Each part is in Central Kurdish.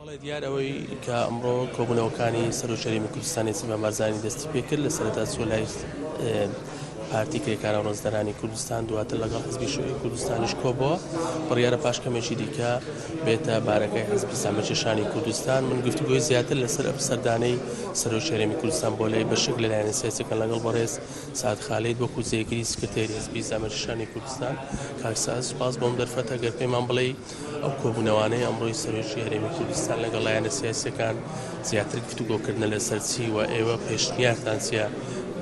وڵی دیارەوەی کە ئەمڕۆ کۆبوونەوەکانی سەر و شەریمی کوردستانی سیمە بارزانانی دەستی پێکرد لە سەرەتا سۆلای پارتی کرێکارە ڕۆزدەرانی کوردستان دواتر لەگەڵ حزبی شوێی کوردستانیش کۆبەوە بڕیارە پاشکەمێکی دیکە بێتە بارەکەی حزبی سامەچێشانی کوردستان. من گفتوگۆی زیاتر لەسەر سەردانەی سەر و شەرێمی کوردستان بۆ لای بەشێک لەلایەنە سیاسیەکان لەگەڵ بەڕێز سعد خالید وەکو جێگیری سکرتێری حزبی سامەچێشانی کوردستان. کاکساز سوپاس بۆم دەرفەتە گەر پێیمان بڵێ ئەو کۆبوونەوانەی ئەمڕۆی سەرۆکی هەرێمی کوردستان لەگەڵ لایەنە سیاسیەکان زیاتر گفتوگۆکردنە لەسەر چی و ئێوە پێشنیارتان چییە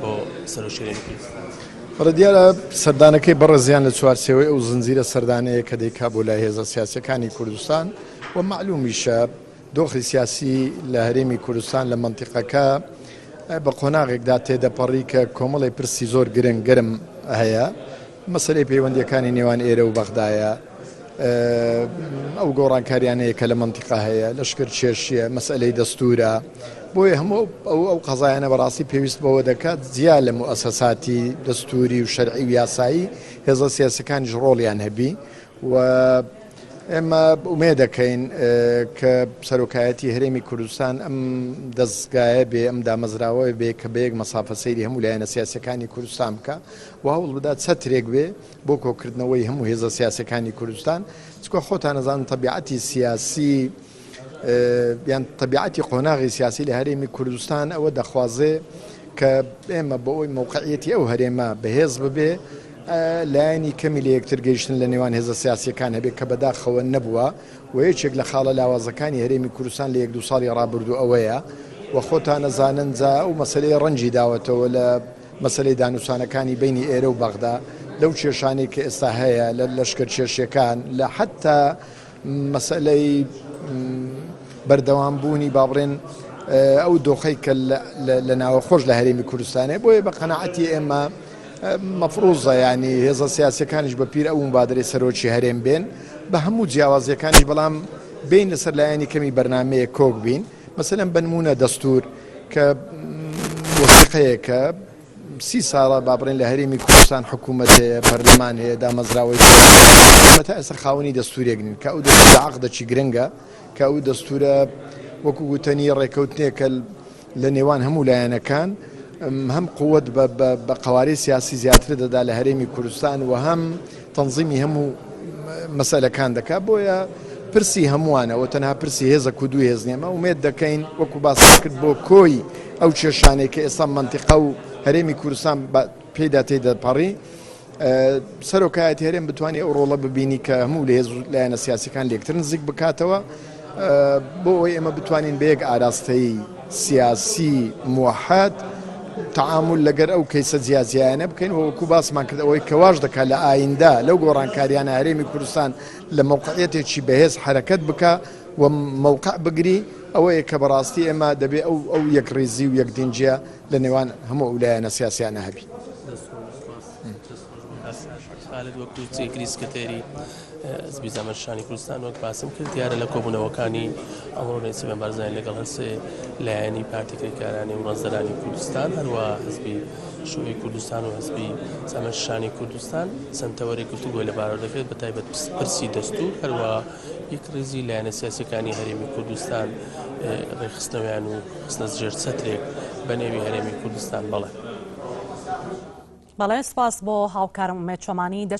بۆ سەر و شەرێمی کوردستان؟ دیارە سەردانەکەی بەڕێزیان لە چوارچێوەی ئەو زنجیرە سەردانەیە کە دەیکا بۆ لای هێزە سیاسیەکانی کوردستان و معلومیشە دۆخی سیاسی لە هەرێمی کوردستان لە منتیقەکە بە قۆناغێکدا تێدەپەڕی کە کۆمەڵی پرسی زۆر گرنگ هەیە. مەسەلەی پەیوەندیەکانی نێوان ئێرە و بەغدایە، ئەو گۆڕانکاریانەیە کە لە منتیقە هەیە، لەشکر چێشیە، مەسئلەی دەستورە. بۆیە هەموو ئەو قەزایانە بەڕاستی پێویست بەوە دەکات زیا لە موسەساتی دەستوری و شەرعی و یاسایی هێزە سیاسەکانیش ڕۆڵیان هەبی و ئێمە ئومێ دەکەین کە سەرۆکایەتی هەرێمی کوردستان ئەم دەستگایە بێ، ئەم دامەزراوە بێ کە بە یەک مەسافە سەیری هەموو لایەنە سیاسەکانی کوردستان بکە و هەوڵ بدات چەترێک بێ بۆ کۆکردنەوەی هەموو هێزە سیاسەکانی کوردستان. چکە خۆتان نەزانن تەبیعەتی سیاسی یان تەبیعەتی قۆناغی سیاسی لە هەرێمی کوردستان ئەوە دەخوازێ کە ئێمە بە ئەوی موقعیەتی ئەو هەرێمە بەهێز ببێ لایەنی کەمی لە یەکتر گەیشتن لە نێوان هێزە سیاسیەکان هەبێت کە بەداخەوە نەبووە و یەکێک لە خاڵە لاوازەکانی هەرێمی کوردستان لە 1-2 ساڵی ڕابردوو ئەوەیە و خۆتان نەزانن جا ئەو مەسەلەی ڕەنجی داوەتەوە لە مەسەلەی دانووسانەکانی بینی ئێرە و بەغدا لەو کێشانەی کە ئێستا هەیە لە لەشکر کێشیەکان لە حتا مەسەلەی بەردەوامبوونی بابڕێن ئەو دۆخەی کە لە ناوەخۆش لە هەرێمی کوردستانێ. بۆیە بە قەناعەتی ئێمە مەفروزە ینی هێزە سیاسیەکانیش بە پیر ئەو مبادرەی سەرۆکی هەرێم بێن بە هەموو جیاوازیەکانیش، بەڵام بین لەسەر لایەنی کەمی بەرنامەیە کۆک بین. مەسەلەن بنمونە دەستور کە وەسیقەیە کە 30 ساڵە بابڕێن لە هەرێمی کوردستان حکوومەت هەیە، پەرلەمان هەیە، دامەزراوەی تا ئێستا خاوەنی دەستورێک نین کە ئەو دەستورە عەقدێکی گرنگە کە ئەو دەستورە وەکو گوتنی ڕێکەوتنێکە لە نێوان هەموو لایەنەکان هەم قووەت بە قەوارەی سیاسی زیاتر دەدا لە هەرێمی کوردستان و هەم تەنزیمی هەموو مەسەلەکان دەکات. بۆیە پرسی هەمووانەوە تەنها پرسی هێزە و دوو هێز نیەمە ومێد دەکەین وەکو باسی کرد بۆ کۆی ئەو کێشانەی کە ئێستا منتیقە و هەرێمی کوردستان پێدا تێدەپەڕی سەرۆکایەتی هەرێم بتوانێت ئەو ڕۆڵە ببینی کە هەموو لە هێز لایەنە سیاسیەکان لێکتر نزیک بکاتەوە بۆ ئەوەی ئێمە بتوانین بە یەک ئاراستەی سیاسی موحد تعامل لەگەر ئەو کەیسە جیازیانە بکەین و وەکو باسمان کرد ئەوەی کەواش دەکات لە ئایندا لەو گۆڕانکاریانە هەرێمی کوردستان لە موقعیەتێکی بەهێز حرەکەت بکە و موقع بگری ئەوەیە کە بەڕاستی ئێمە دەبێت ئەو یەک ڕێزی و یەک دینجیە لە نێوان هەموو لایەنە سیاسیانە هەبی. خالد وەکو جێگیری سکرتێری حزبی سامەچێشانی کوردستان وەک باسم کرد دیارە لە کۆبوونەوەکانی ئەمڕۆ سیمە بارزانانی لەگەڵ هەرسێ لایەنی پارتی کرێکارانی و ڕۆزدەرانی کوردستان هەروە حزبی شوێی کوردستان و حزبی سامەچێشانی کوردستان سنتەوەری گفتوگۆی لەبارەوە دەکرێت بە تایبەت پرسی دەستور هەروە یەک ڕێزی لایەنە سیاسیەکانی هەرێمی کوردستان ڕێخستنەوەیان و خستنە ژێر چەترێک بە نێوی هەرێمی کوردستان. بەڵێ سپاس بۆ هاوکارم ئومێد چۆمانی.